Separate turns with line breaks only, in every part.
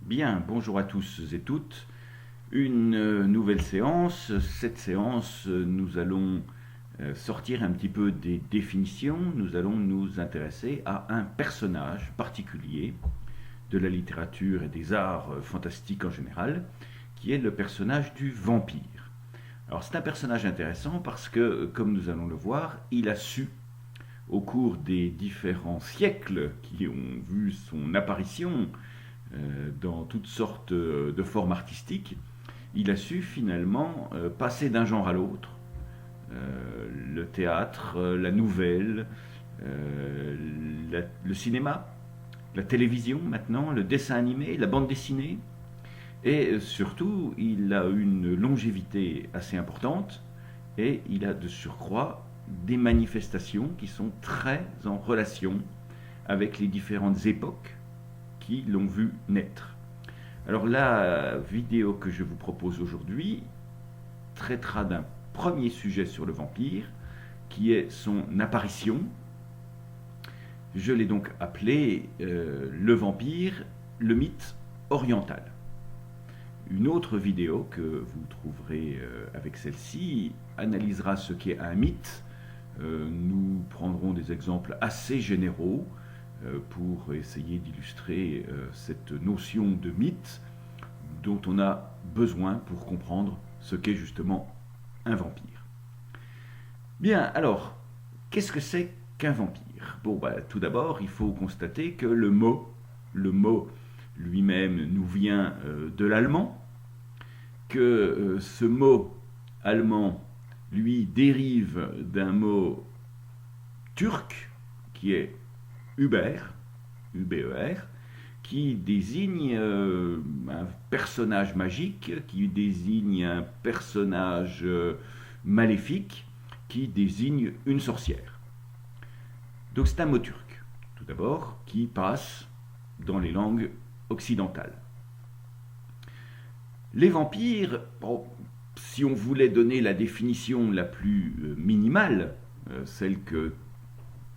Bien, bonjour à tous et toutes. Une nouvelle séance. Cette séance, nous allons sortir un petit peu des définitions. Nous allons nous intéresser à un personnage particulier de la littérature et des arts fantastiques en général, qui est le personnage du vampire. Alors c'est un personnage intéressant parce que, comme nous allons le voir, il a su, au cours des différents siècles qui ont vu son apparition dans toutes sortes de formes artistiques, il a su finalement passer d'un genre à l'autre. Le théâtre, la nouvelle, le cinéma, la télévision maintenant, le dessin animé, la bande dessinée. Et surtout, il a une longévité assez importante et il a de surcroît des manifestations qui sont très en relation avec les différentes époques qui l'ont vu naître. Alors la vidéo que je vous propose aujourd'hui traitera d'un premier sujet sur le vampire, qui est son apparition. Je l'ai donc appelé le vampire, le mythe oriental. Une autre vidéo que vous trouverez avec celle-ci analysera ce qu'est un mythe. Nous prendrons des exemples assez généraux pour essayer d'illustrer cette notion de mythe dont on a besoin pour comprendre ce qu'est justement un vampire. Bien, alors, qu'est-ce que c'est qu'un vampire? Bon, tout d'abord, il faut constater que le mot lui-même nous vient de l'allemand, que ce mot allemand, lui, dérive d'un mot turc qui est Uber, UBER, qui désigne un personnage magique, qui désigne un personnage maléfique, qui désigne une sorcière. Donc c'est un mot turc, tout d'abord, qui passe dans les langues occidentales. Les vampires, bon, si on voulait donner la définition la plus minimale, celle que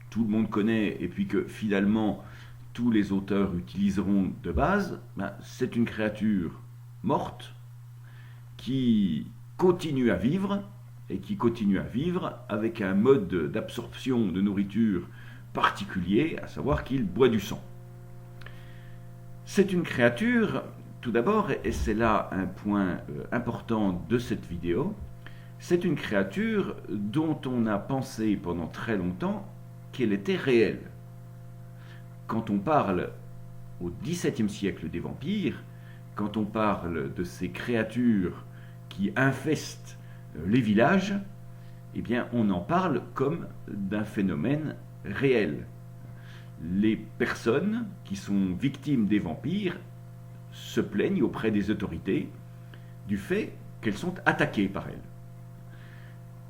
tout le monde connaît et puis que finalement tous les auteurs utiliseront de base, c'est une créature morte qui continue à vivre et qui continue à vivre avec un mode d'absorption de nourriture particulier, à savoir qu'il boit du sang. C'est une créature, tout d'abord, et c'est là un point important de cette vidéo, c'est une créature dont on a pensé pendant très longtemps qu'elle était réelle. Quand on parle au XVIIe siècle des vampires, quand on parle de ces créatures qui infestent les villages, eh bien on en parle comme d'un phénomène réel. Les personnes qui sont victimes des vampires se plaignent auprès des autorités du fait qu'elles sont attaquées par elles.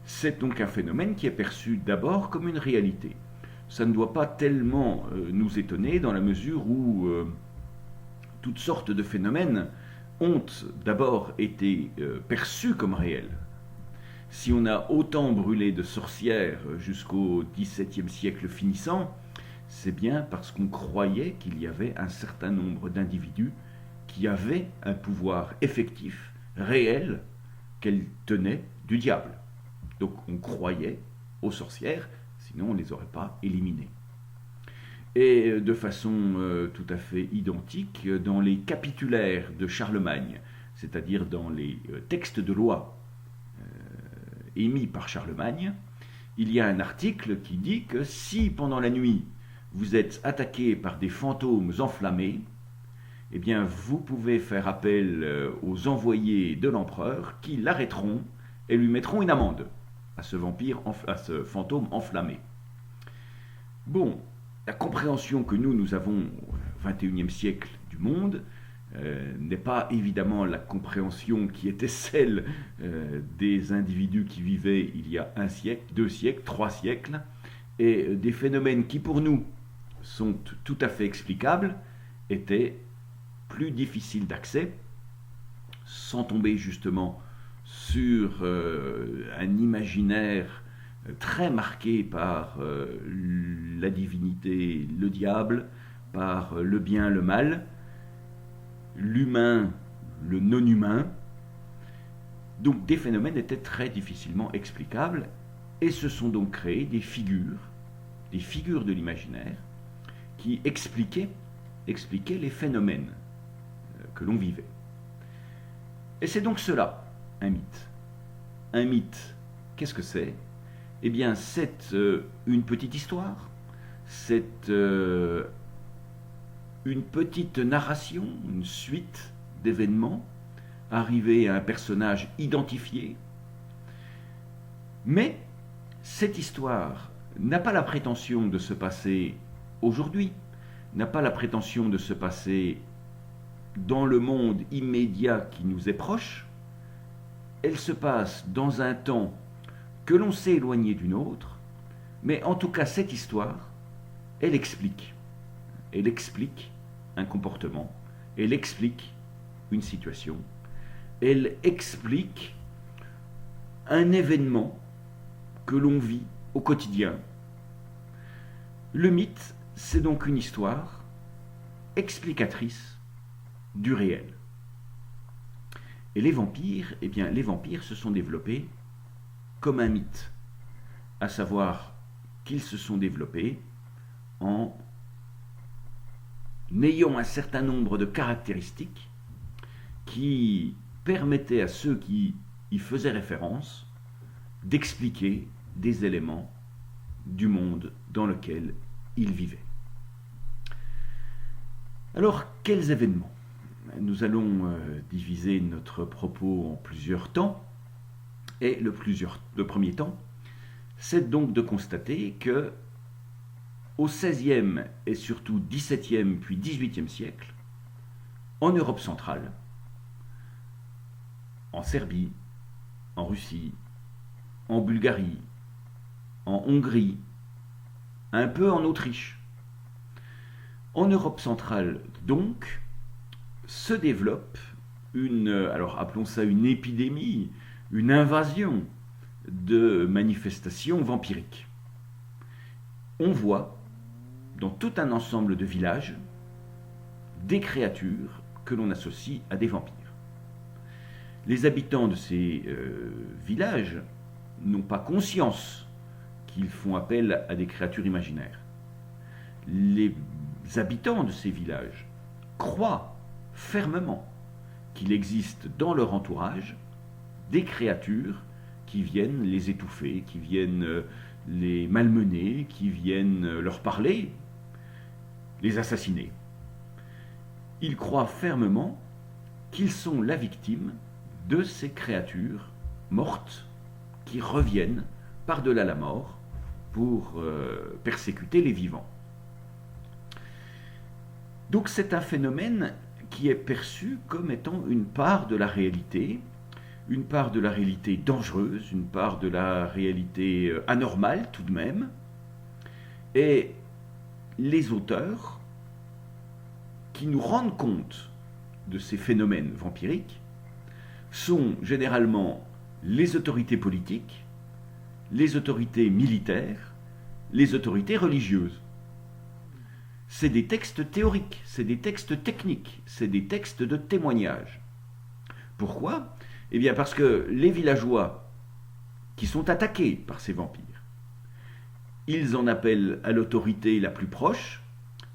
C'est donc un phénomène qui est perçu d'abord comme une réalité. Ça ne doit pas tellement nous étonner dans la mesure où toutes sortes de phénomènes ont d'abord été perçus comme réels. Si on a autant brûlé de sorcières jusqu'au XVIIe siècle finissant, c'est bien parce qu'on croyait qu'il y avait un certain nombre d'individus qui avaient un pouvoir effectif, réel, qu'elles tenaient du diable. Donc on croyait aux sorcières, sinon on ne les aurait pas éliminées. Et de façon tout à fait identique, dans les capitulaires de Charlemagne, c'est-à-dire dans les textes de loi émis par Charlemagne, il y a un article qui dit que si pendant la nuit vous êtes attaqué par des fantômes enflammés, eh bien vous pouvez faire appel aux envoyés de l'empereur qui l'arrêteront et lui mettront une amende à ce vampire, à ce fantôme enflammé. Bon, la compréhension que nous avons au XXIe siècle du monde n'est pas évidemment la compréhension qui était celle des individus qui vivaient il y a un siècle, 2 siècles, 3 siècles, et des phénomènes qui pour nous sont tout à fait explicables étaient plus difficiles d'accès, sans tomber justement sur un imaginaire très marqué par la divinité, le diable, par le bien, le mal. l'humain, le non-humain. Donc des phénomènes étaient très difficilement explicables et se sont donc créées des figures de l'imaginaire qui expliquaient les phénomènes que l'on vivait. Et c'est donc cela, un mythe. Un mythe, qu'est-ce que c'est? Eh bien, c'est une petite histoire, c'est une petite narration, une suite d'événements arrivés à un personnage identifié. Mais cette histoire n'a pas la prétention de se passer aujourd'hui, n'a pas la prétention de se passer dans le monde immédiat qui nous est proche. Elle se passe dans un temps que l'on sait éloigné d'une autre, mais en tout cas cette histoire, elle explique un comportement, elle explique une situation, elle explique un événement que l'on vit au quotidien. Le mythe, c'est donc une histoire explicatrice du réel. Et les vampires, eh bien, les vampires se sont développés comme un mythe, à savoir qu'ils se sont développés en ayant un certain nombre de caractéristiques qui permettaient à ceux qui y faisaient référence d'expliquer des éléments du monde dans lequel ils vivaient. Alors, quels événements? Nous allons diviser notre propos en plusieurs temps. Et le premier temps, c'est donc de constater que au XVIe et surtout XVIIe puis XVIIIe siècle, en Europe centrale, en Serbie, en Russie, en Bulgarie, en Hongrie, un peu en Autriche, en Europe centrale donc, se développe alors appelons ça une épidémie, une invasion de manifestations vampiriques. On voit dans tout un ensemble de villages des créatures que l'on associe à des vampires. Les habitants de ces villages n'ont pas conscience qu'ils font appel à des créatures imaginaires. Les habitants de ces villages croient fermement qu'il existe dans leur entourage des créatures qui viennent les étouffer, qui viennent les malmener, qui viennent leur parler, les assassiner. Ils croient fermement qu'ils sont la victime de ces créatures mortes qui reviennent par-delà la mort pour persécuter les vivants. Donc c'est un phénomène qui est perçu comme étant une part de la réalité dangereuse, une part de la réalité anormale tout de même. Et les auteurs qui nous rendent compte de ces phénomènes vampiriques sont généralement les autorités politiques, les autorités militaires, les autorités religieuses. C'est des textes théoriques, c'est des textes techniques, c'est des textes de témoignage. Pourquoi? Eh bien parce que les villageois qui sont attaqués par ces vampires, ils en appellent à l'autorité la plus proche,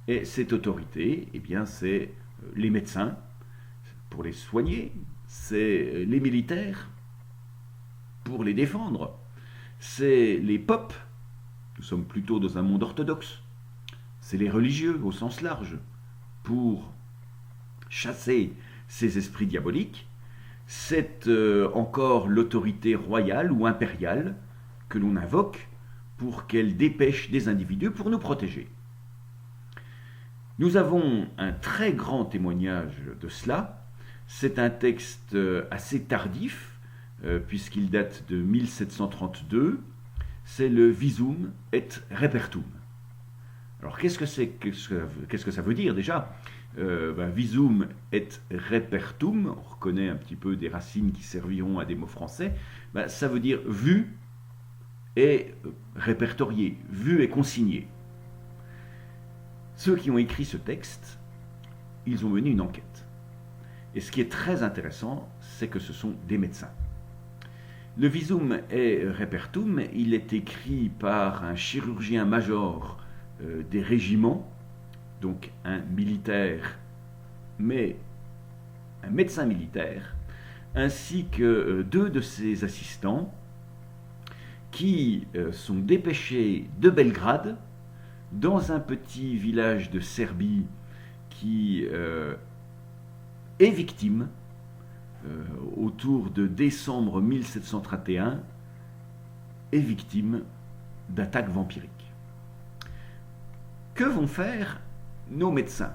et cette autorité, eh bien c'est les médecins pour les soigner, c'est les militaires pour les défendre, c'est les popes, nous sommes plutôt dans un monde orthodoxe, c'est les religieux au sens large, pour chasser ces esprits diaboliques, c'est encore l'autorité royale ou impériale que l'on invoque pour qu'elle dépêche des individus pour nous protéger. Nous avons un très grand témoignage de cela. C'est un texte assez tardif, puisqu'il date de 1732. C'est le Visum et Repertum. Alors qu'est-ce que ça veut dire déjà? Visum et Repertum, on reconnaît un petit peu des racines qui serviront à des mots français, ça veut dire vu et répertorié, vu et consigné. Ceux qui ont écrit ce texte, ils ont mené une enquête. Et ce qui est très intéressant, c'est que ce sont des médecins. Le Visum et Repertum, il est écrit par un chirurgien-major des régiments, donc un militaire, mais un médecin militaire, ainsi que deux de ses assistants, qui sont dépêchés de Belgrade, dans un petit village de Serbie qui est victime, autour de décembre 1731, est victime d'attaques vampiriques. Que vont faire nos médecins?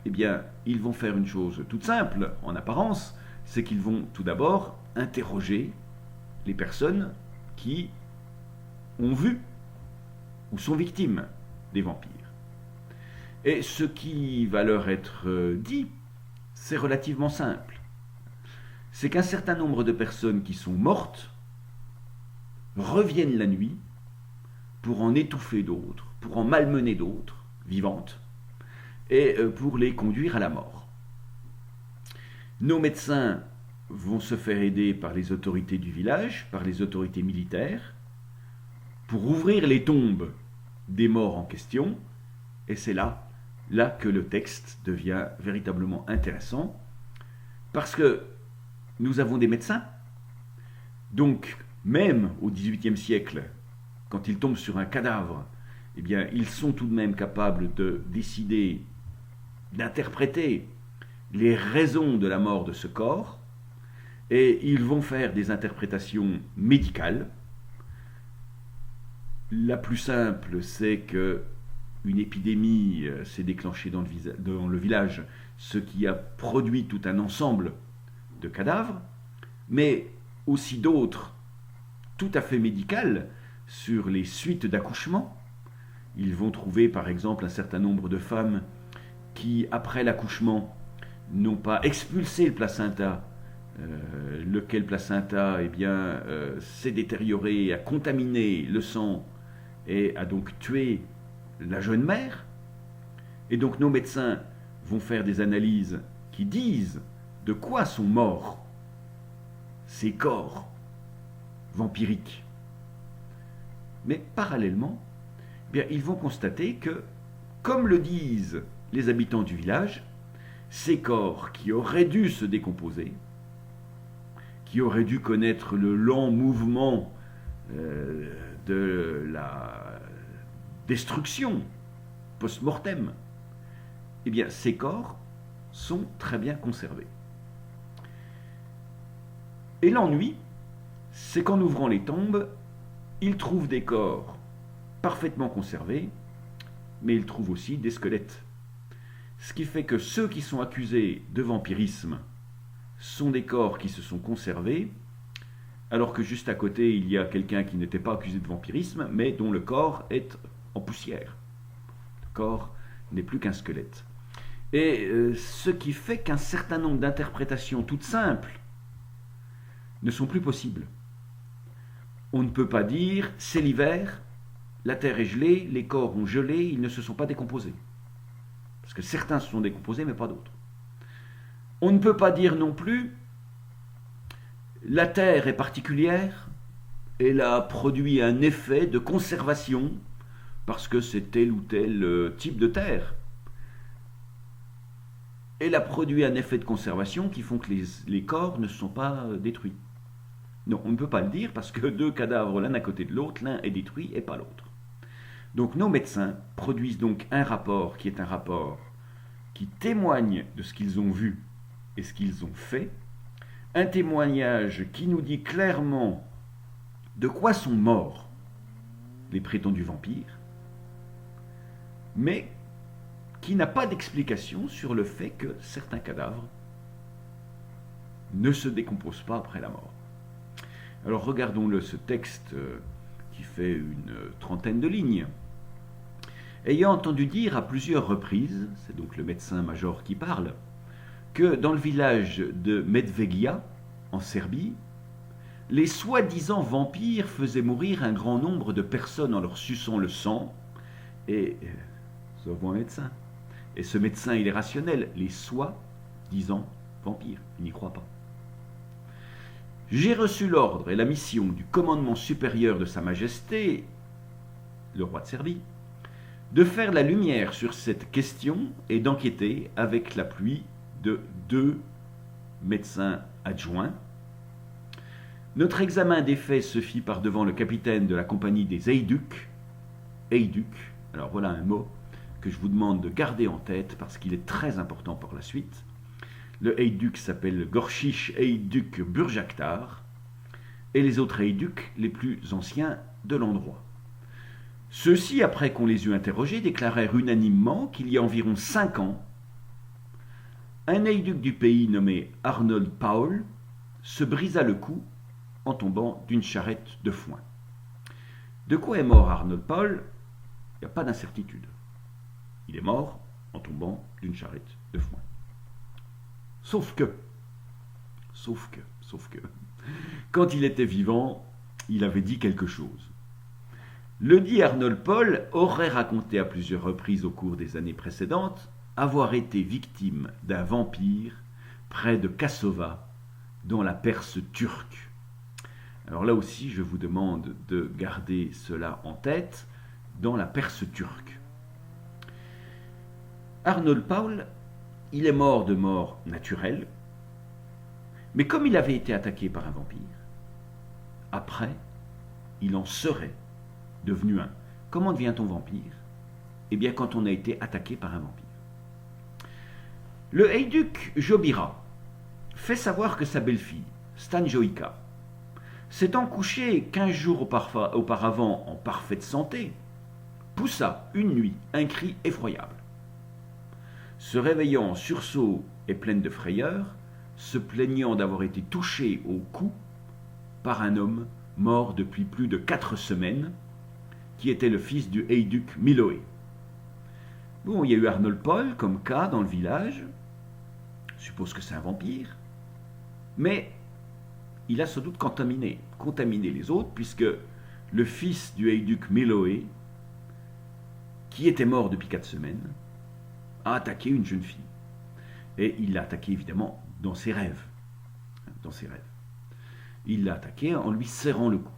Eh bien, ils vont faire une chose toute simple, en apparence, c'est qu'ils vont tout d'abord interroger les personnes qui ont vu ou sont victimes des vampires. Et ce qui va leur être dit, c'est relativement simple. C'est qu'un certain nombre de personnes qui sont mortes reviennent la nuit pour en étouffer d'autres, pour en malmener d'autres, vivantes, et pour les conduire à la mort. Nos médecins vont se faire aider par les autorités du village, par les autorités militaires, pour ouvrir les tombes des morts en question, et c'est là que le texte devient véritablement intéressant, parce que nous avons des médecins, donc même au XVIIIe siècle, quand ils tombent sur un cadavre, eh bien, ils sont tout de même capables de décider, d'interpréter les raisons de la mort de ce corps, et ils vont faire des interprétations médicales. La plus simple, c'est que une épidémie s'est déclenchée dans le village, ce qui a produit tout un ensemble de cadavres, mais aussi d'autres tout à fait médicales sur les suites d'accouchement. Ils vont trouver par exemple un certain nombre de femmes qui, après l'accouchement, n'ont pas expulsé le placenta, lequel placenta s'est détérioré, a contaminé le sang et a donc tué la jeune mère. Et donc nos médecins vont faire des analyses qui disent de quoi sont morts ces corps vampiriques. Mais parallèlement, eh bien, ils vont constater que, comme le disent les habitants du village, ces corps qui auraient dû se décomposer, qui auraient dû connaître le lent mouvement de la destruction post-mortem, eh bien, ces corps sont très bien conservés. Et l'ennui, c'est qu'en ouvrant les tombes, ils trouvent des corps parfaitement conservés, mais ils trouvent aussi des squelettes. Ce qui fait que ceux qui sont accusés de vampirisme sont des corps qui se sont conservés, alors que juste à côté, il y a quelqu'un qui n'était pas accusé de vampirisme, mais dont le corps est en poussière. Le corps n'est plus qu'un squelette. Et ce qui fait qu'un certain nombre d'interprétations toutes simples ne sont plus possibles. On ne peut pas dire c'est l'hiver, la terre est gelée, les corps ont gelé, ils ne se sont pas décomposés. Parce que certains se sont décomposés, mais pas d'autres. On ne peut pas dire non plus la terre est particulière, elle a produit un effet de conservation parce que c'est tel ou tel type de terre. Elle a produit un effet de conservation qui font que les corps ne sont pas détruits. Non, on ne peut pas le dire parce que deux cadavres l'un à côté de l'autre, l'un est détruit et pas l'autre. Donc nos médecins produisent donc un rapport qui est un rapport qui témoigne de ce qu'ils ont vu et ce qu'ils ont fait, un témoignage qui nous dit clairement de quoi sont morts les prétendus vampires, mais qui n'a pas d'explication sur le fait que certains cadavres ne se décomposent pas après la mort. Alors regardons-le, ce texte qui fait une trentaine de lignes. Ayant entendu dire à plusieurs reprises, c'est donc le médecin-major qui parle, que dans le village de Medvegia, en Serbie, les soi-disant vampires faisaient mourir un grand nombre de personnes en leur suçant le sang, et nous avons un médecin. Et ce médecin, il est rationnel, les soi-disant vampire, il n'y croit pas. J'ai reçu l'ordre et la mission du commandement supérieur de Sa Majesté, le roi de Serbie, de faire la lumière sur cette question et d'enquêter avec l'appui de 2 médecins adjoints. Notre examen des faits se fit par devant le capitaine de la compagnie des Heyduks. Heyduks, alors voilà un mot que je vous demande de garder en tête parce qu'il est très important pour la suite. Le Heyduk s'appelle Gorshish Heyduk Burjaktar et les autres Heyduks les plus anciens de l'endroit. Ceux-ci, après qu'on les eut interrogés, déclarèrent unanimement qu'il y a environ 5 ans, un Heyduk du pays nommé Arnold Paul se brisa le cou en tombant d'une charrette de foin. De quoi est mort Arnold Paul? Il n'y a pas d'incertitude. Il est mort en tombant d'une charrette de foin. Sauf que, quand il était vivant, il avait dit quelque chose. Le dit Arnold Paul aurait raconté à plusieurs reprises au cours des années précédentes avoir été victime d'un vampire près de Kassova, dans la Perse turque. Alors là aussi, je vous demande de garder cela en tête, dans la Perse turque. Arnold Paul, il est mort de mort naturelle, mais comme il avait été attaqué par un vampire, après, il en serait devenu un. Comment devient-on vampire? Eh bien, quand on a été attaqué par un vampire. Le Heyduk Jobira fait savoir que sa belle-fille, Stanjoïka, s'étant couchée 15 jours auparavant en parfaite santé, poussa une nuit un cri effroyable. Se réveillant en sursaut et pleine de frayeur, se plaignant d'avoir été touchée au cou par un homme mort depuis plus de 4 semaines, qui était le fils du Heyduk Miloé. Bon, il y a eu Arnold Paul comme cas dans le village, je suppose que c'est un vampire, mais il a sans doute contaminé les autres, puisque le fils du Heyduk Miloé, qui était mort depuis 4 semaines, a attaqué une jeune fille. Et il l'a attaquée évidemment dans ses rêves. Il l'a attaquée en lui serrant le cou.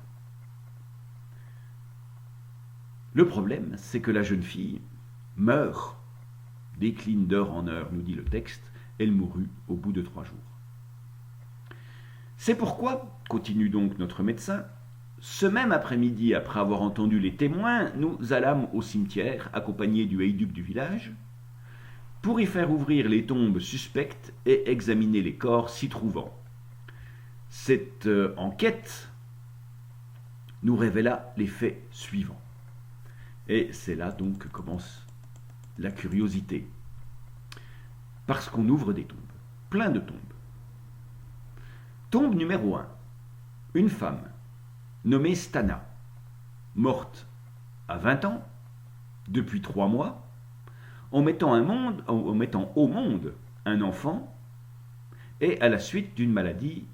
Le problème, c'est que la jeune fille meurt, décline d'heure en heure, nous dit le texte, elle mourut au bout de 3 jours. C'est pourquoi, continue donc notre médecin, ce même après-midi, après avoir entendu les témoins, nous allâmes au cimetière, accompagnés du Heyduk du village, pour y faire ouvrir les tombes suspectes et examiner les corps s'y trouvant. Cette enquête nous révéla les faits suivants. Et c'est là donc que commence la curiosité. Parce qu'on ouvre des tombes, plein de tombes. Tombe numéro 1. Une femme, nommée Stana, morte à 20 ans, depuis 3 mois, en mettant au monde un enfant, et à la suite d'une maladie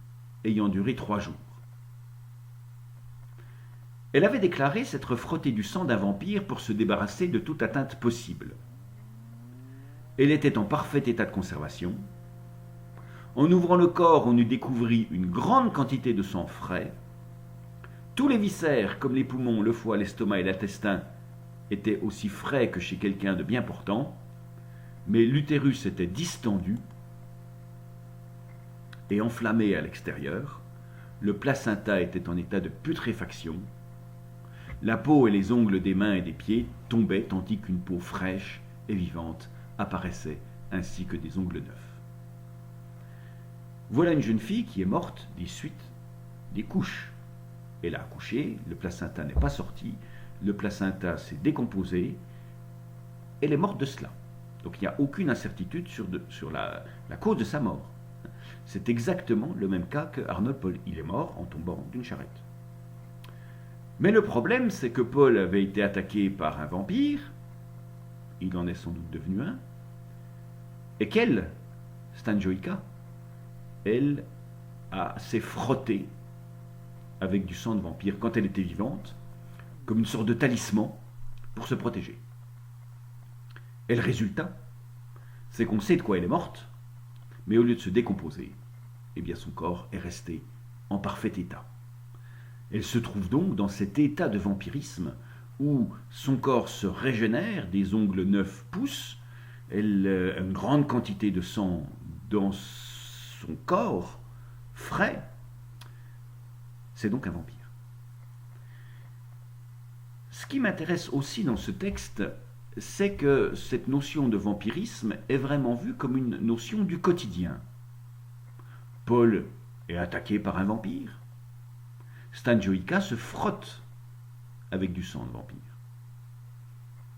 ayant duré 3 jours. Elle avait déclaré s'être frottée du sang d'un vampire pour se débarrasser de toute atteinte possible. Elle était en parfait état de conservation. En ouvrant le corps, on eût découvert une grande quantité de sang frais. Tous les viscères, comme les poumons, le foie, l'estomac et l'intestin, étaient aussi frais que chez quelqu'un de bien portant, mais l'utérus était distendu et enflammé à l'extérieur. Le placenta était en état de putréfaction. La peau et les ongles des mains et des pieds tombaient tandis qu'une peau fraîche et vivante apparaissait, ainsi que des ongles neufs. Voilà une jeune fille qui est morte des suites des couches. Elle a accouché, le placenta n'est pas sorti, le placenta s'est décomposé, elle est morte de cela. Donc il n'y a aucune incertitude sur la cause de sa mort. C'est exactement le même cas que Arnold Paul. Il est mort en tombant d'une charrette. Mais le problème, c'est que Paul avait été attaqué par un vampire, il en est sans doute devenu un, et qu'elle, Stanjoïka, elle s'est frottée avec du sang de vampire quand elle était vivante, comme une sorte de talisman pour se protéger. Et le résultat, c'est qu'on sait de quoi elle est morte, mais au lieu de se décomposer, eh bien son corps est resté en parfait état. Elle se trouve donc dans cet état de vampirisme où son corps se régénère, des ongles neufs poussent, elle a une grande quantité de sang dans son corps, frais. C'est donc un vampire. Ce qui m'intéresse aussi dans ce texte, c'est que cette notion de vampirisme est vraiment vue comme une notion du quotidien. Paul est attaqué par un vampire. Stanjoïka se frotte avec du sang de vampire.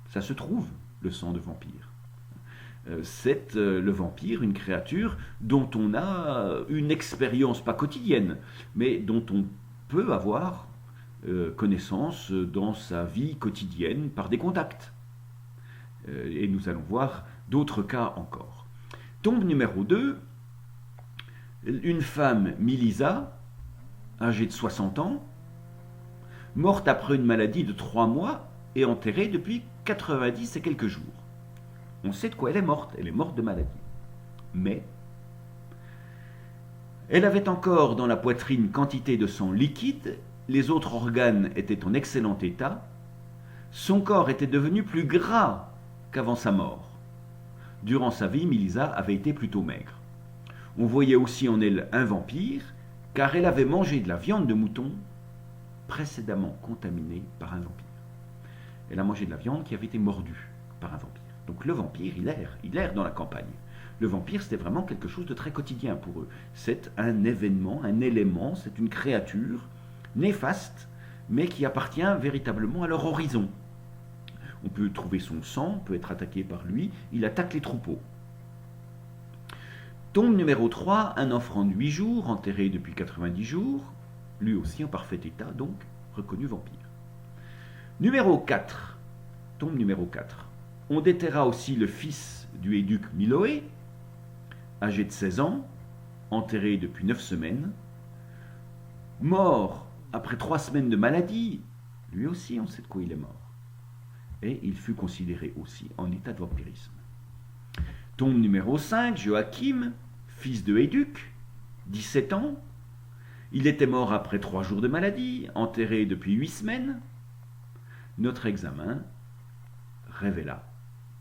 Ça se trouve, le sang de vampire. C'est le vampire, une créature dont on a une expérience, pas quotidienne, mais dont on peut avoir connaissance dans sa vie quotidienne par des contacts. Et nous allons voir d'autres cas encore. Tombe numéro 2, une femme, Milisa, âgée de 60 ans, morte après une maladie de 3 mois et enterrée depuis 90 et quelques jours. On sait de quoi elle est morte de maladie. Mais elle avait encore dans la poitrine quantité de sang liquide, les autres organes étaient en excellent état, son corps était devenu plus gras qu'avant sa mort. Durant sa vie, Milisa avait été plutôt maigre. On voyait aussi en elle un vampire, car elle avait mangé de la viande de mouton précédemment contaminée par un vampire. Elle a mangé de la viande qui avait été mordue par un vampire. Donc le vampire, il erre dans la campagne. Le vampire, c'était vraiment quelque chose de très quotidien pour eux. C'est un événement, un élément, c'est une créature néfaste, mais qui appartient véritablement à leur horizon. On peut trouver son sang, on peut être attaqué par lui, il attaque les troupeaux. Tombe numéro 3, un enfant de 8 jours, enterré depuis 90 jours, lui aussi en parfait état, donc reconnu vampire. Numéro 4, tombe numéro 4. On déterra aussi le fils du héduc Miloé, âgé de 16 ans, enterré depuis 9 semaines, mort après 3 semaines de maladie, lui aussi on sait de quoi il est mort. Et il fut considéré aussi en état de vampirisme. Tombe numéro 5, Joachim, fils de Héduc, 17 ans. Il était mort après 3 jours de maladie, enterré depuis 8 semaines. Notre examen révéla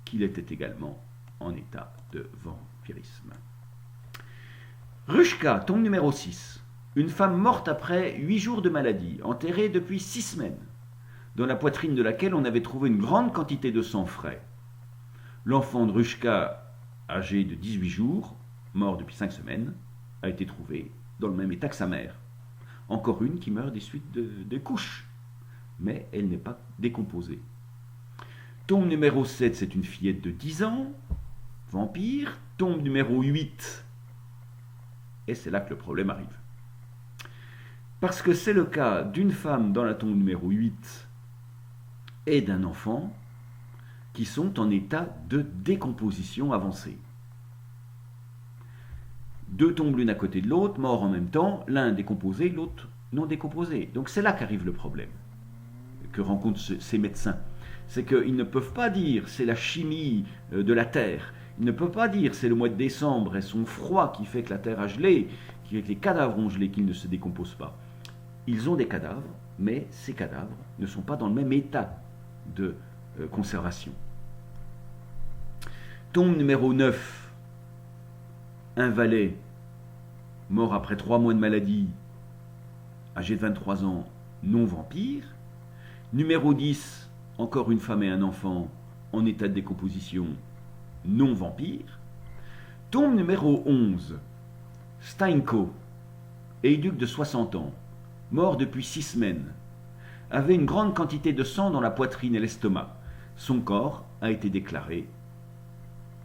qu'il était également en état de vampirisme. Rushka, tombe numéro 6. Une femme morte après 8 jours de maladie, enterrée depuis 6 semaines, dans la poitrine de laquelle on avait trouvé une grande quantité de sang frais. L'enfant de Rushka, âgé de 18 jours, mort depuis 5 semaines, a été trouvé dans le même état que sa mère. Encore une qui meurt des suites de couches, mais elle n'est pas décomposée. Tombe numéro 7, c'est une fillette de 10 ans, vampire. Tombe numéro 8, et c'est là que le problème arrive. Parce que c'est le cas d'une femme dans la tombe numéro 8 et d'un enfant qui sont en état de décomposition avancée. 2 tombent l'une à côté de l'autre, morts en même temps, l'un décomposé, l'autre non décomposé. Donc c'est là qu'arrive le problème que rencontrent ces médecins. C'est qu'ils ne peuvent pas dire c'est la chimie de la Terre, ils ne peuvent pas dire c'est le mois de décembre et son froid qui fait que la Terre a gelé, qui fait que les cadavres ont gelé, qu'ils ne se décomposent pas. Ils ont des cadavres, mais ces cadavres ne sont pas dans le même état de conservation. Tombe numéro 9, un valet, mort après 3 mois de maladie, âgé de 23 ans, non vampire. Numéro 10, encore une femme et un enfant en état de décomposition, non vampire. Tombe numéro 11, Steinko, héduc de 60 ans, mort depuis 6 semaines, avait une grande quantité de sang dans la poitrine et l'estomac. Son corps a été déclaré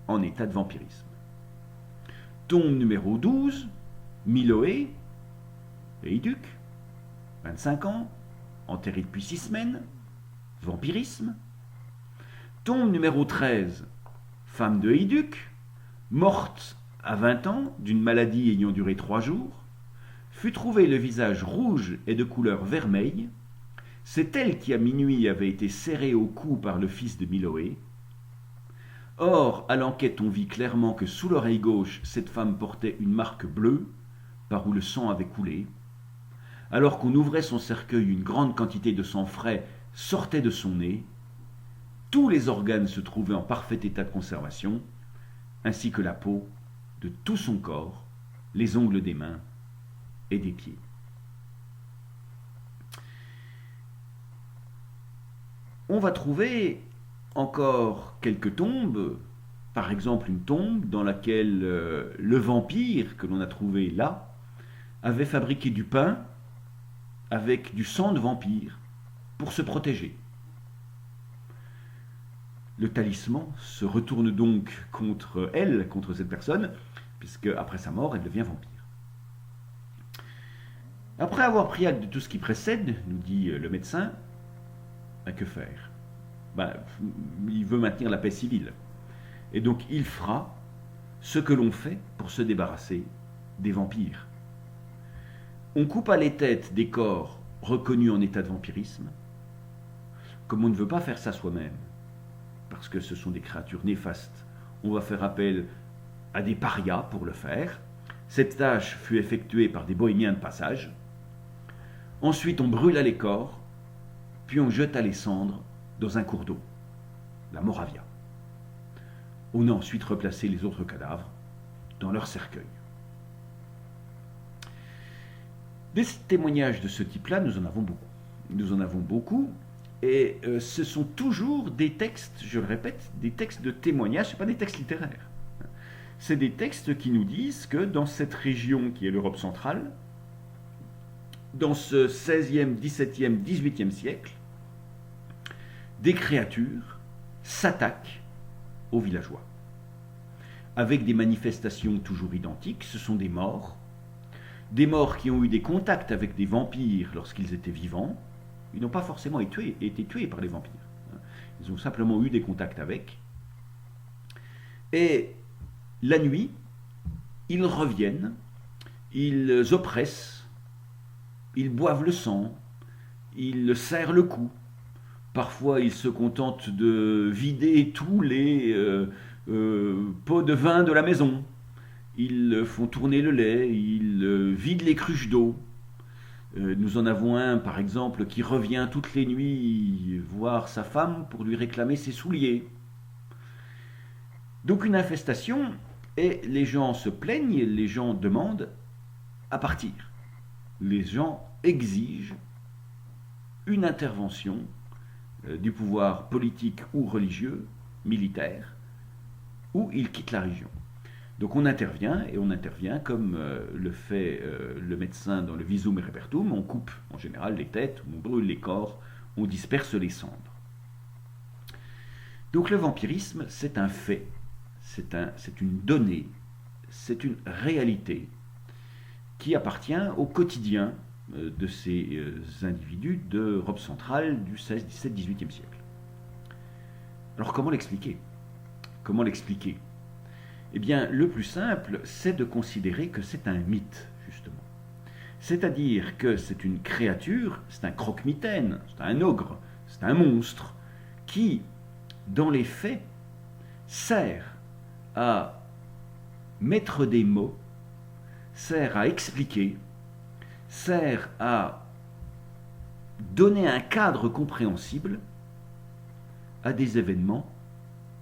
en état de vampirisme. Tombe numéro 12, Miloé, héduc, 25 ans, enterré depuis 6 semaines, vampirisme. Tombe numéro 13, femme de Héduc, morte à 20 ans d'une maladie ayant duré 3 jours, fut trouvée le visage rouge et de couleur vermeille. C'est elle qui à minuit avait été serrée au cou par le fils de Miloé. Or, à l'enquête, on vit clairement que sous l'oreille gauche, cette femme portait une marque bleue, par où le sang avait coulé. Alors qu'on ouvrait son cercueil, une grande quantité de sang frais sortait de son nez. Tous les organes se trouvaient en parfait état de conservation, ainsi que la peau de tout son corps, les ongles des mains et des pieds. On va trouver encore quelques tombes, par exemple une tombe dans laquelle le vampire que l'on a trouvé là avait fabriqué du pain avec du sang de vampire pour se protéger. Le talisman se retourne donc contre elle, contre cette personne, puisque après sa mort, elle devient vampire. Après avoir pris acte de tout ce qui précède, nous dit le médecin, que faire? Il veut maintenir la paix civile. Et donc il fera ce que l'on fait pour se débarrasser des vampires. On coupa les têtes des corps reconnus en état de vampirisme. Comme on ne veut pas faire ça soi-même, parce que ce sont des créatures néfastes, on va faire appel à des parias pour le faire. Cette tâche fut effectuée par des bohémiens de passage. Ensuite, on brûla les corps, puis on jeta les cendres dans un cours d'eau, la Moravia. On a ensuite replacé les autres cadavres dans leur cercueil. Des témoignages de ce type-là, nous en avons beaucoup. Nous en avons beaucoup, et ce sont toujours des textes, je le répète, des textes de témoignages, ce ne sont pas des textes littéraires. C'est des textes qui nous disent que dans cette région qui est l'Europe centrale, dans ce 16e, 17e, 18e siècle, des créatures s'attaquent aux villageois. Avec des manifestations toujours identiques, ce sont des morts qui ont eu des contacts avec des vampires lorsqu'ils étaient vivants. Ils n'ont pas forcément été tués par les vampires. Ils ont simplement eu des contacts avec. Et la nuit, ils reviennent, ils oppressent, ils boivent le sang, ils serrent le cou. Parfois, ils se contentent de vider tous les pots de vin de la maison. Ils font tourner le lait, ils vident les cruches d'eau. Nous en avons un, par exemple, qui revient toutes les nuits voir sa femme pour lui réclamer ses souliers. Donc une infestation, et les gens se plaignent, les gens demandent à partir. Les gens exigent une intervention du pouvoir politique ou religieux, militaire, ou ils quittent la région. Donc on intervient, et on intervient comme le fait le médecin dans le visum et repertum, on coupe en général les têtes, on brûle les corps, on disperse les cendres. Donc le vampirisme, c'est un fait, c'est une donnée, c'est une réalité qui appartient au quotidien de ces individus d'Europe centrale du 16, 17, 18e siècle. Alors comment l'expliquer? Comment l'expliquer? Eh bien, le plus simple, c'est de considérer que c'est un mythe, justement. C'est-à-dire que c'est une créature, c'est un croque-mitaine, c'est un ogre, c'est un monstre, qui, dans les faits, sert à mettre des mots, sert à expliquer, sert à donner un cadre compréhensible à des événements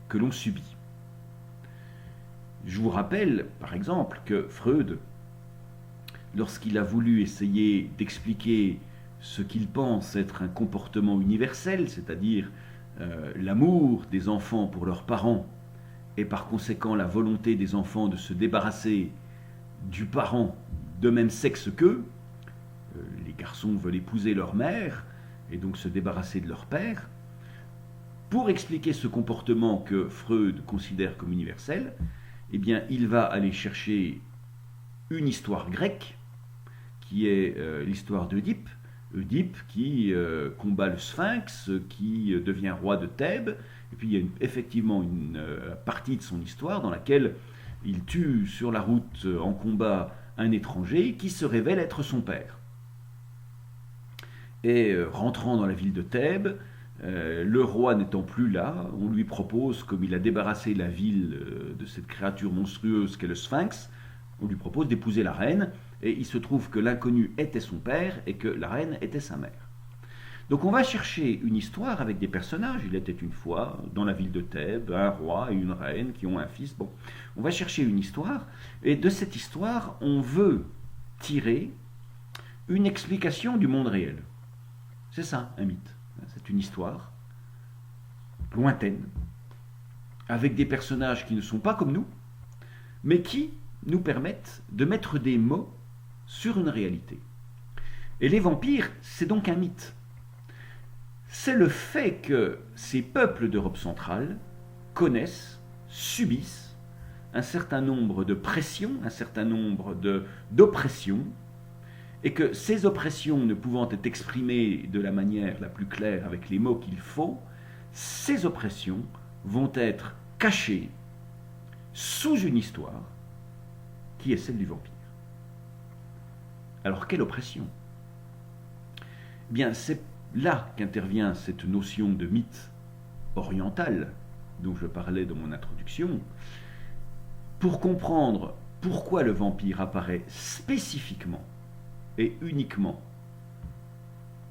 que l'on subit. Je vous rappelle, par exemple, que Freud, lorsqu'il a voulu essayer d'expliquer ce qu'il pense être un comportement universel, c'est-à-dire l'amour des enfants pour leurs parents, et par conséquent la volonté des enfants de se débarrasser du parent de même sexe qu'eux, les garçons veulent épouser leur mère, et donc se débarrasser de leur père, pour expliquer ce comportement que Freud considère comme universel, eh bien, il va aller chercher une histoire grecque, qui est l'histoire d'Œdipe. Œdipe qui combat le Sphinx, qui devient roi de Thèbes, et puis il y a effectivement une partie de son histoire dans laquelle il tue sur la route en combat un étranger qui se révèle être son père. Et rentrant dans la ville de Thèbes, Le roi n'étant plus là, on lui propose, comme il a débarrassé la ville de cette créature monstrueuse qu'est le Sphinx, on lui propose d'épouser la reine, et il se trouve que l'inconnu était son père et que la reine était sa mère. Donc on va chercher une histoire avec des personnages. Il était une fois dans la ville de Thèbes un roi et une reine qui ont un fils. Bon, on va chercher une histoire, et de cette histoire, on veut tirer une explication du monde réel. C'est ça, un mythe. C'est une histoire lointaine, avec des personnages qui ne sont pas comme nous, mais qui nous permettent de mettre des mots sur une réalité. Et les vampires, c'est donc un mythe. C'est le fait que ces peuples d'Europe centrale connaissent, subissent un certain nombre de pressions, un certain nombre d'oppressions, et que ces oppressions ne pouvant être exprimées de la manière la plus claire avec les mots qu'il faut, ces oppressions vont être cachées sous une histoire qui est celle du vampire. Alors quelle oppression ? Eh bien, c'est là qu'intervient cette notion de mythe oriental dont je parlais dans mon introduction, pour comprendre pourquoi le vampire apparaît spécifiquement et uniquement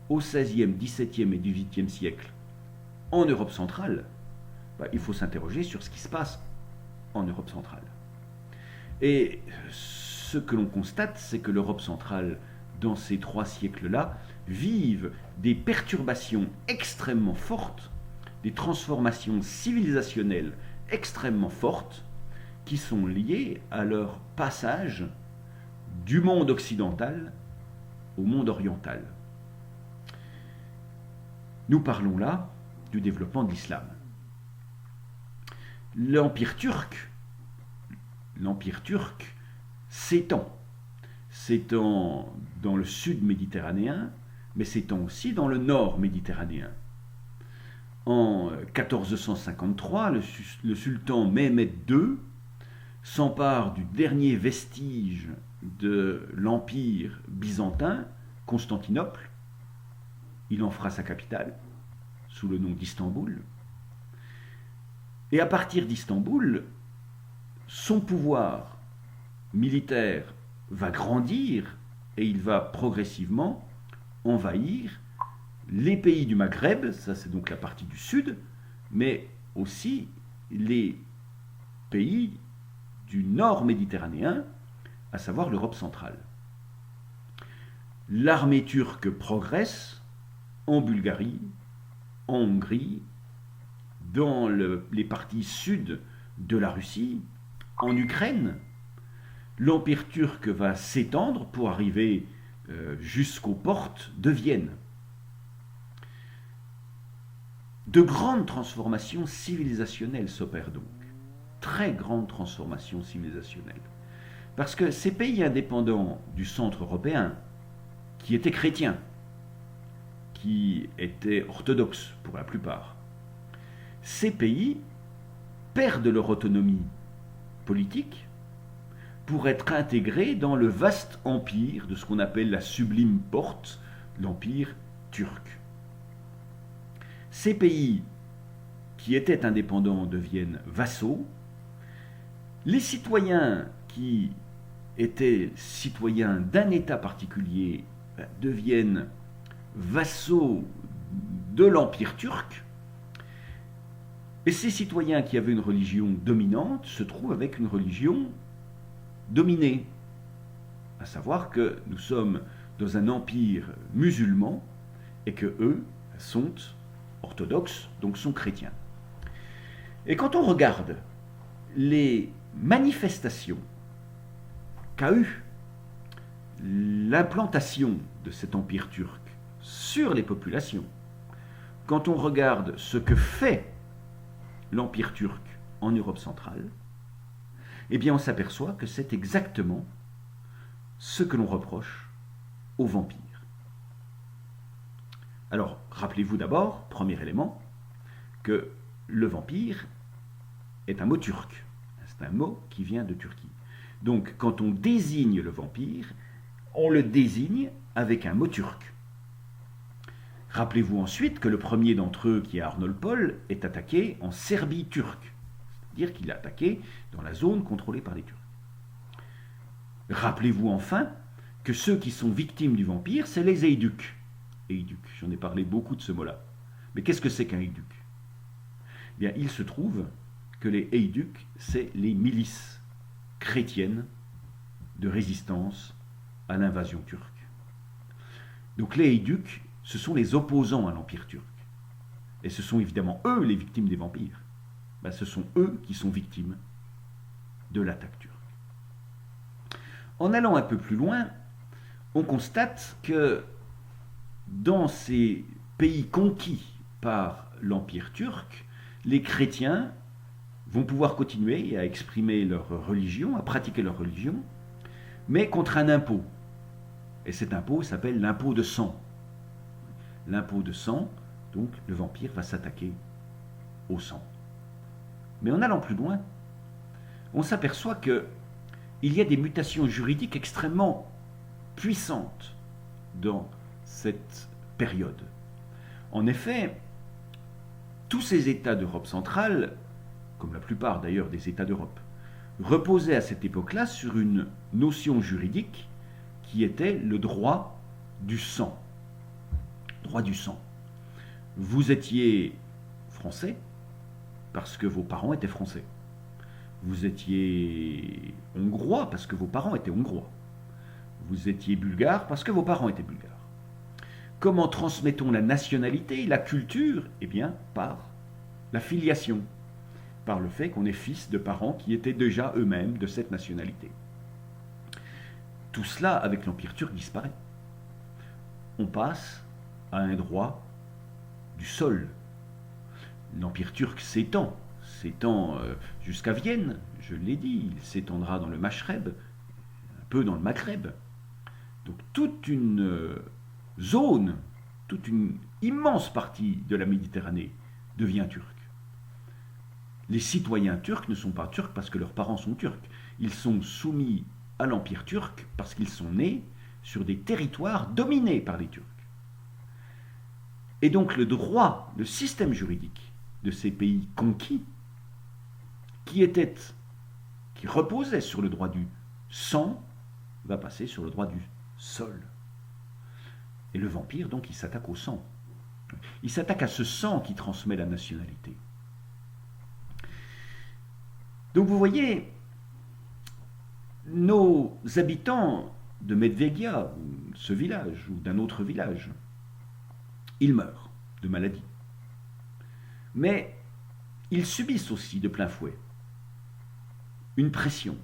au XVIe, XVIIe et XVIIIe siècle en Europe centrale, il faut s'interroger sur ce qui se passe en Europe centrale. Et ce que l'on constate, c'est que l'Europe centrale, dans ces 3 siècles-là, vive des perturbations extrêmement fortes, des transformations civilisationnelles extrêmement fortes, qui sont liées à leur passage du monde occidental au monde oriental. Nous parlons là du développement de l'islam. L'Empire turc s'étend dans le sud méditerranéen, mais s'étend aussi dans le nord méditerranéen. En 1453, le sultan Mehmed II s'empare du dernier vestige de l'Empire byzantin, Constantinople. Il en fera sa capitale, sous le nom d'Istanbul. Et à partir d'Istanbul, son pouvoir militaire va grandir et il va progressivement envahir les pays du Maghreb, ça c'est donc la partie du sud, mais aussi les pays du nord méditerranéen, à savoir l'Europe centrale. L'armée turque progresse en Bulgarie, en Hongrie, dans les parties sud de la Russie, en Ukraine. L'Empire turc va s'étendre pour arriver jusqu'aux portes de Vienne. De grandes transformations civilisationnelles s'opèrent donc. Très grandes transformations civilisationnelles. Parce que ces pays indépendants du centre européen, qui étaient chrétiens, qui étaient orthodoxes pour la plupart, ces pays perdent leur autonomie politique pour être intégrés dans le vaste empire de ce qu'on appelle la sublime porte, l'empire turc. Ces pays qui étaient indépendants deviennent vassaux. Les citoyens qui étaient citoyens d'un État particulier deviennent vassaux de l'Empire turc. Et ces citoyens qui avaient une religion dominante se trouvent avec une religion dominée. À savoir que nous sommes dans un empire musulman et que eux sont orthodoxes, donc sont chrétiens. Et quand on regarde les manifestations qu'a eu l'implantation de cet empire turc sur les populations, quand on regarde ce que fait l'empire turc en Europe centrale, eh bien on s'aperçoit que c'est exactement ce que l'on reproche aux vampires. Alors, rappelez-vous d'abord, premier élément, que le vampire est un mot turc. C'est un mot qui vient de Turquie. Donc, quand on désigne le vampire, on le désigne avec un mot turc. Rappelez-vous ensuite que le premier d'entre eux, qui est Arnold Paul, est attaqué en Serbie turque. C'est-à-dire qu'il est attaqué dans la zone contrôlée par les Turcs. Rappelez-vous enfin que ceux qui sont victimes du vampire, c'est les Heyduks. Heyduk, j'en ai parlé beaucoup de ce mot-là. Mais qu'est-ce que c'est qu'un Heyduk ? Eh bien, il se trouve que les Heyduks, c'est les milices chrétiennes de résistance à l'invasion turque. Donc les Heyduks, ce sont les opposants à l'Empire turc. Et ce sont évidemment eux les victimes des vampires. Ben, ce sont eux qui sont victimes de l'attaque turque. En allant un peu plus loin, on constate que dans ces pays conquis par l'Empire turc, les chrétiens vont pouvoir continuer à exprimer leur religion, à pratiquer leur religion, mais contre un impôt. Et cet impôt s'appelle l'impôt de sang. L'impôt de sang, donc le vampire va s'attaquer au sang. Mais en allant plus loin, on s'aperçoit qu'il y a des mutations juridiques extrêmement puissantes dans cette période. En effet, tous ces États d'Europe centrale, comme la plupart d'ailleurs des États d'Europe, reposaient à cette époque-là sur une notion juridique qui était le droit du sang. Droit du sang. Vous étiez français parce que vos parents étaient français. Vous étiez hongrois parce que vos parents étaient hongrois. Vous étiez bulgare parce que vos parents étaient bulgares. Comment transmettons la nationalité, la culture ? Eh bien, par la filiation, par le fait qu'on est fils de parents qui étaient déjà eux-mêmes de cette nationalité. Tout cela, avec l'Empire turc, disparaît. On passe à un droit du sol. L'Empire turc s'étend jusqu'à Vienne, je l'ai dit, il s'étendra dans le Maghreb, un peu dans le Maghreb. Donc toute une zone, toute une immense partie de la Méditerranée devient turque. Les citoyens turcs ne sont pas turcs parce que leurs parents sont turcs. Ils sont soumis à l'Empire turc parce qu'ils sont nés sur des territoires dominés par les Turcs. Et donc le droit, le système juridique de ces pays conquis, qui reposait sur le droit du sang, va passer sur le droit du sol. Et le vampire, donc, il s'attaque au sang. Il s'attaque à ce sang qui transmet la nationalité. Donc vous voyez, nos habitants de Medvegia, ce village, ou d'un autre village, ils meurent de maladie. Mais ils subissent aussi de plein fouet une pression.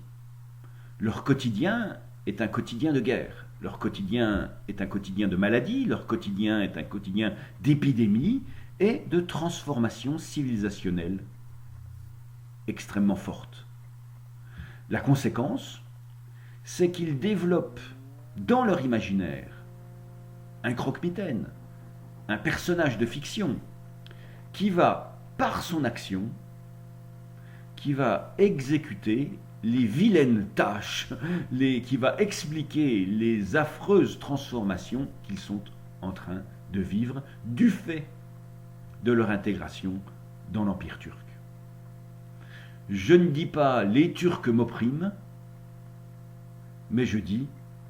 Leur quotidien est un quotidien de guerre. Leur quotidien est un quotidien de maladie, leur quotidien est un quotidien d'épidémie et de transformation civilisationnelle extrêmement forte. La conséquence, c'est qu'ils développent dans leur imaginaire un croque-mitaine, un personnage de fiction qui va, par son action, qui va exécuter les vilaines tâches, qui va expliquer les affreuses transformations qu'ils sont en train de vivre du fait de leur intégration dans l'Empire turc. Je ne dis pas les Turcs m'oppriment, mais je dis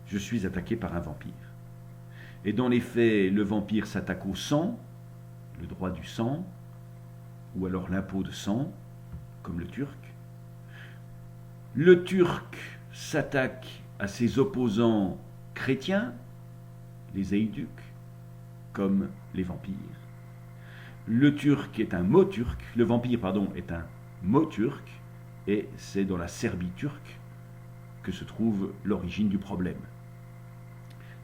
je suis attaqué par un vampire. Et dans les faits, le vampire s'attaque au sang, le droit du sang, ou alors l'impôt de sang, comme le turc. Le turc s'attaque à ses opposants chrétiens, les Heyduks, comme les vampires. Le turc est un mot turc, le vampire, pardon, est un mot turc, et c'est dans la Serbie turque que se trouve l'origine du problème.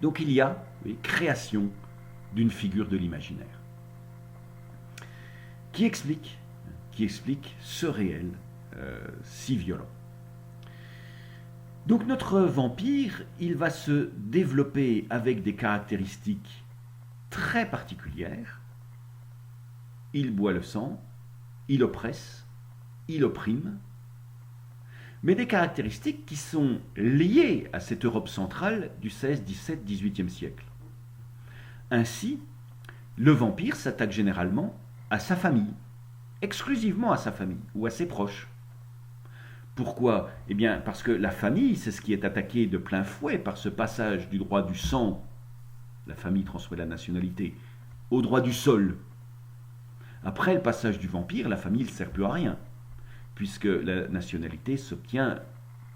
Donc il y a création d'une figure de l'imaginaire qui explique ce réel si violent. Donc notre vampire, il va se développer avec des caractéristiques très particulières. Il boit le sang, il oppresse, il opprime, mais des caractéristiques qui sont liées à cette Europe centrale du XVI, XVII, XVIIIe siècle. Ainsi, Le vampire s'attaque généralement à sa famille, exclusivement à sa famille ou à ses proches. Pourquoi? Eh bien, parce que la famille, c'est ce qui est attaqué de plein fouet par ce passage du droit du sang, la famille transmet la nationalité, au droit du sol. Après le passage du vampire, la famille ne sert plus à rien, puisque la nationalité s'obtient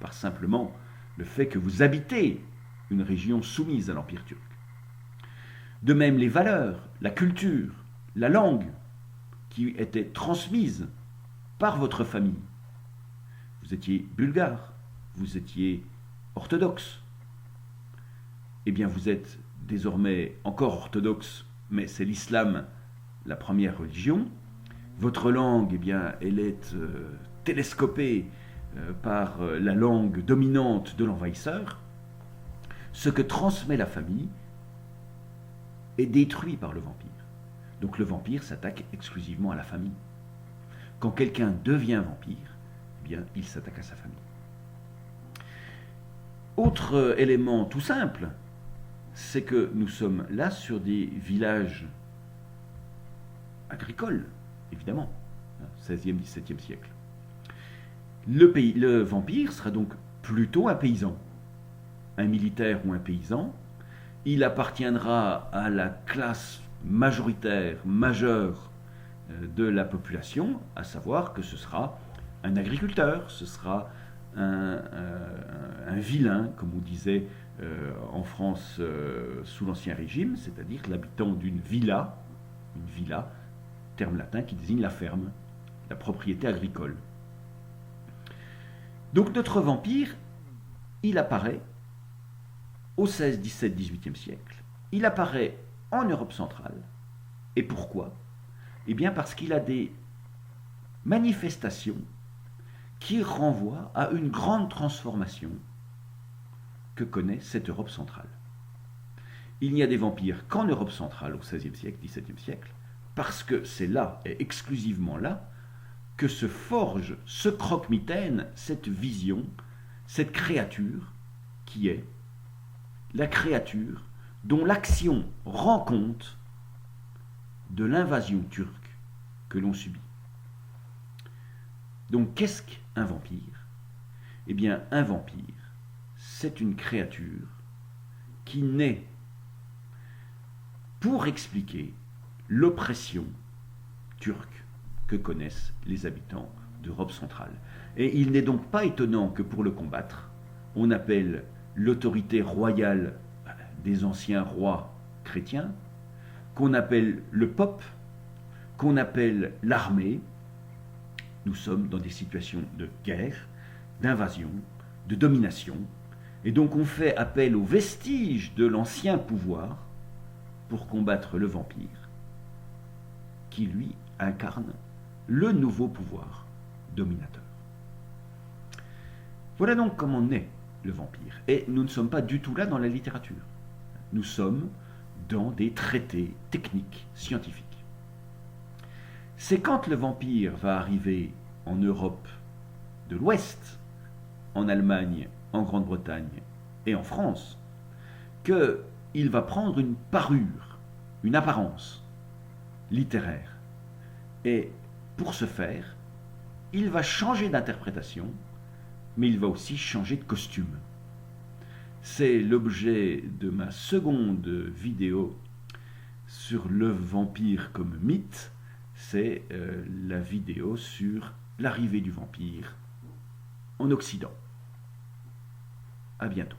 par simplement le fait que vous habitez une région soumise à l'Empire turc. De même, les valeurs, la culture, la langue, qui étaient transmises par votre famille. Vous étiez bulgare, vous étiez orthodoxe. Eh bien, vous êtes désormais encore orthodoxe, mais c'est l'islam la première religion. Votre langue, eh bien, elle est télescopée par la langue dominante de l'envahisseur. Ce que transmet la famille est détruit par le vampire. Donc le vampire s'attaque exclusivement à la famille. Quand quelqu'un devient vampire, eh bien, il s'attaque à sa famille. Autre élément tout simple, c'est que nous sommes là sur des villages agricoles, évidemment, 16e, 17e siècle. Le vampire sera donc plutôt un paysan, un militaire ou un paysan. Il appartiendra à la classe majoritaire, majeure de la population, à savoir que ce sera un agriculteur, ce sera un vilain, comme on disait en France sous l'Ancien Régime, c'est-à-dire l'habitant d'une villa, terme latin qui désigne la ferme, la propriété agricole. Donc notre vampire, il apparaît au XVI, XVII, XVIIIe siècle. Il apparaît en Europe centrale. Et pourquoi? Eh bien parce qu'il a des manifestations qui renvoient à une grande transformation que connaît cette Europe centrale. Il n'y a des vampires qu'en Europe centrale au XVIe siècle, XVIIe siècle, parce que c'est là, et exclusivement là, que se forge, se croque-mitaine, cette vision, cette créature qui est la créature dont l'action rend compte de l'invasion turque que l'on subit. Donc qu'est-ce qu'un vampire? Eh bien, un vampire, c'est une créature qui naît pour expliquer l'oppression turque que connaissent les habitants d'Europe centrale. Et il n'est donc pas étonnant que pour le combattre, on appelle l'autorité royale des anciens rois chrétiens, qu'on appelle le pope, qu'on appelle l'armée. Nous sommes dans des situations de guerre, d'invasion, de domination, et donc on fait appel aux vestiges de l'ancien pouvoir pour combattre le vampire, qui lui incarne le nouveau pouvoir dominateur. Voilà donc comment naît le vampire. Et nous ne sommes pas du tout là dans la littérature. Nous sommes dans des traités techniques, scientifiques. C'est quand le vampire va arriver en Europe de l'Ouest, en Allemagne, en Grande-Bretagne et en France, qu'il va prendre une parure, une apparence littéraire. Et pour ce faire, il va changer d'interprétation, mais il va aussi changer de costume. C'est l'objet de ma seconde vidéo sur le vampire comme mythe. C'est la vidéo sur l'arrivée du vampire en Occident. À bientôt.